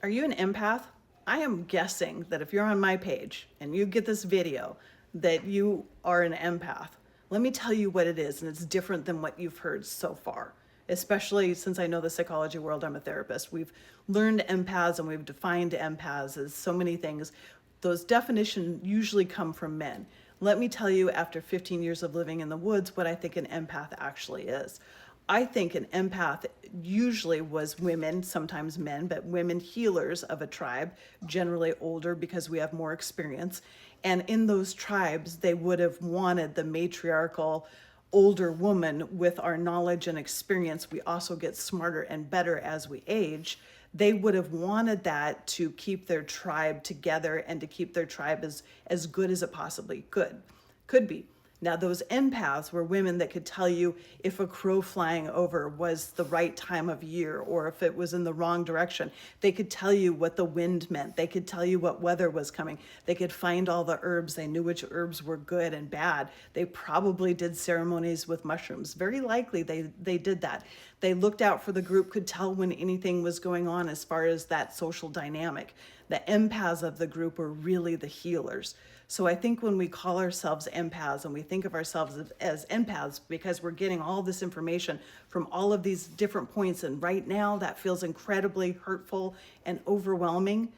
Are you an empath? I am guessing that if you're on my page and you get this video, that you are an empath. Let me tell you what it is, and it's different than what you've heard so far. Especially since I know the psychology world, I'm a therapist. We've learned empaths and we've defined empaths as so many things. Those definitions usually come from men. Let me tell you, after 15 years of living in the woods, what I think an empath actually is. I think an empath usually was women, sometimes men, but women healers of a tribe, generally older because we have more experience. And in those tribes, they would have wanted the matriarchal older woman with our knowledge and experience. We also get smarter and better as we age. They would have wanted that to keep their tribe together and to keep their tribe as good as it possibly could be. Now, those empaths were women that could tell you if a crow flying over was the right time of year or if it was in the wrong direction. They could tell you what the wind meant. They could tell you what weather was coming. They could find all the herbs. They knew which herbs were good and bad. They probably did ceremonies with mushrooms. Very likely they did that. They looked out for the group, could tell when anything was going on as far as that social dynamic. The empaths of the group were really the healers. So I think when we call ourselves empaths and we think of ourselves as empaths because we're getting all this information from all of these different points, and right now that feels incredibly hurtful and overwhelming,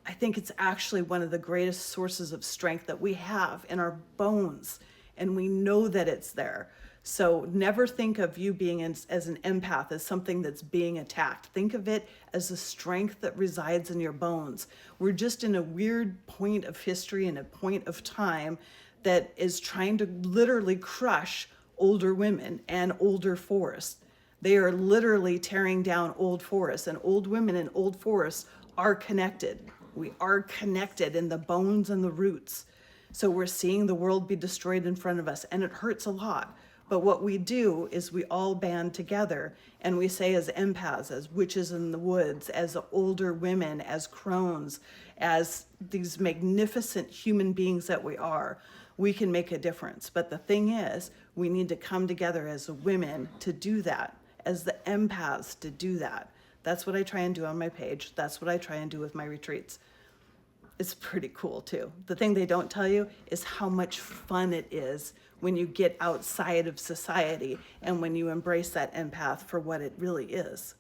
I think it's actually one of the greatest sources of strength that we have in our bones, and we know that it's there. So never think of you being as an empath as something that's being attacked. Think of it as a strength that resides in your bones. We're just in a weird point of history and a point of time that is trying to literally crush older women and older forests. They are literally tearing down old forests, and old women and old forests are connected. We are connected in the bones and the roots. So we're seeing the world be destroyed in front of us, and it hurts a lot. But what we do is we all band together and we say, as empaths, as witches in the woods, as older women, as crones, as these magnificent human beings that we are, we can make a difference. But the thing is, we need to come together as women to do that, as the empaths to do that. That's what I try and do on my page. That's what I try and do with my retreats. It's pretty cool too. The thing they don't tell you is how much fun it is when you get outside of society and when you embrace that empath for what it really is.